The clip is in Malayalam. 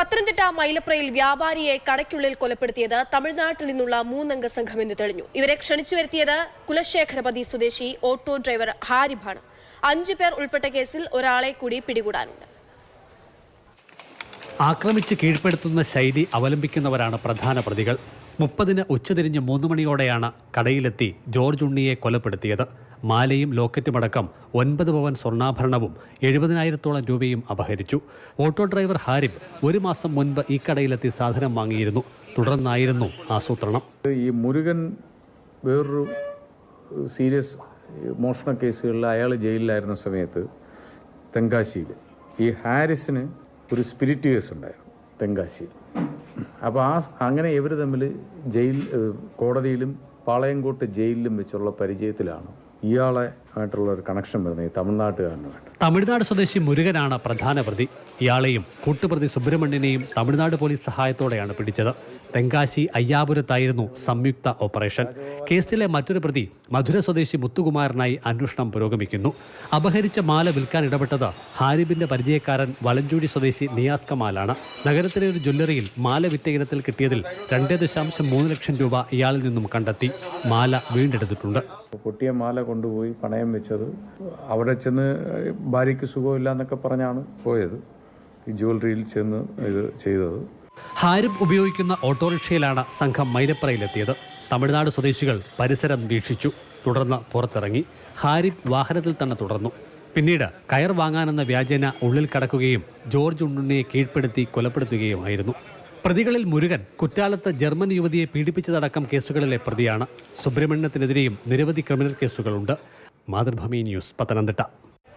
പത്തനംതിട്ട മൈലപ്രയിൽ വ്യാപാരിയെ കടയ്ക്കുള്ളിൽ കൊലപ്പെടുത്തിയത് തമിഴ്നാട്ടിൽ നിന്നുള്ള 3 അംഗ സംഘമെന്ന് തെളിഞ്ഞു. ഇവരെ ക്ഷണിച്ചു വരുത്തിയത് കുലശേഖരപതി സ്വദേശി ഓട്ടോ ഡ്രൈവർ ഹാരിബാണ്. 5 പേർ ഉൾപ്പെട്ട കേസിൽ ഒരാളെ കൂടി പിടികൂടാനുണ്ട്. ആക്രമിച്ച് കീഴ്പ്പെടുത്തുന്ന ശൈലി അവലംബിക്കുന്നവരാണ് പ്രധാന പ്രതികൾ. 30-ന് ഉച്ചതിരിഞ്ഞ് 3 മണിയോടെയാണ് കടയിലെത്തി ജോർജ് ഉണ്ണിയെ കൊലപ്പെടുത്തിയത്. മാലയും ലോക്കറ്റുമടക്കം 9 പവൻ സ്വർണ്ണാഭരണവും 70,000-ഓളം രൂപയും അപഹരിച്ചു. ഓട്ടോ ഡ്രൈവർ ഹാരിബ് 1 മാസം മുൻപ് ഈ കടയിലെത്തി സാധനം വാങ്ങിയിരുന്നു. തുടർന്നായിരുന്നു ആസൂത്രണം. ഈ മുരുകൻ വേറൊരു സീരിയസ് മോഷണ കേസുകളിൽ അയാൾ ജയിലിലായിരുന്ന സമയത്ത് തെങ്കാശിയിൽ ഈ ഹാരിസിന് ഒരു സ്പിരിറ്റ് കേസ് ഉണ്ടായിരുന്നു തെങ്കാശിയിൽ. അപ്പോൾ അങ്ങനെ ഇവർ തമ്മിൽ കോടതിയിലും പാളയംകോട്ട് ജയിലിലും വെച്ചുള്ള പരിചയത്തിലാണ് ഇയാളെ ആയിട്ടുള്ള ഒരു കണക്ഷൻ വരുന്നത് ഈ തമിഴ്നാട്ടുകാരനുമായിട്ട്. തമിഴ്നാട് സ്വദേശി മുരുകനാണ് പ്രധാന പ്രതി. ഇയാളെയും കൂട്ടുപ്രതി സുബ്രഹ്മണ്യനെയും തമിഴ്നാട് പോലീസ് സഹായത്തോടെയാണ് പിടിച്ചത്. തെങ്കാശി അയ്യാപുരത്തായിരുന്നു സംയുക്ത ഓപ്പറേഷൻ. കേസിലെ മറ്റൊരു പ്രതി മധുര സ്വദേശി മുത്തുകുമാരനായി അന്വേഷണം പുരോഗമിക്കുന്നു. അപഹരിച്ച മാല വിൽക്കാൻ ഇടപെട്ടത് ഹാരിബിന്റെ പരിചയക്കാരൻ വളഞ്ചൂടി സ്വദേശി നിയാസ് കമാലാണ്. നഗരത്തിലെ ഒരു ജ്വല്ലറിയിൽ മാല വിറ്റ ഇനത്തിൽ കിട്ടിയതിൽ 2.3 ലക്ഷം രൂപ ഇയാളിൽ നിന്നും കണ്ടെത്തി. മാല വീണ്ടെടുത്തിട്ടുണ്ട്. പൊട്ടിയ മാല കൊണ്ടുപോയി പണയം വെച്ചത് അവിടെ ചെന്ന് ഭാര്യയ്ക്ക് സുഖമില്ല എന്നൊക്കെ പറഞ്ഞാണ് പോയത്. ഈ ജ്വല്ലറിയിൽ ചെന്ന് ഇത് ചെയ്തത്. ഹാരിബ് ഉപയോഗിക്കുന്ന ഓട്ടോറിക്ഷയിലാണ് സംഘം മൈലപ്രയിലെത്തിയത്. തമിഴ്നാട് സ്വദേശികൾ പരിസരം വീക്ഷിച്ചു. തുടർന്ന് പുറത്തിറങ്ങി. ഹാരിബ് വാഹനത്തിൽ തന്നെ തുടർന്നു. പിന്നീട് കയർ വാങ്ങാനെന്ന വ്യാജേന ഉള്ളിൽ കടക്കുകയും ജോർജ് ഉണ്ണിയെ കീഴ്പ്പെടുത്തി കൊലപ്പെടുത്തുകയുമായിരുന്നു. പ്രതികളിൽ മുരുകൻ കുറ്റാലത്ത് ജർമ്മൻ യുവതിയെ പീഡിപ്പിച്ചതടക്കം കേസുകളിലെ പ്രതിയാണ്. സുബ്രഹ്മണ്യത്തിനെതിരെയും നിരവധി ക്രിമിനൽ കേസുകളുണ്ട്. മാതൃഭൂമി ന്യൂസ്, പത്തനംതിട്ട.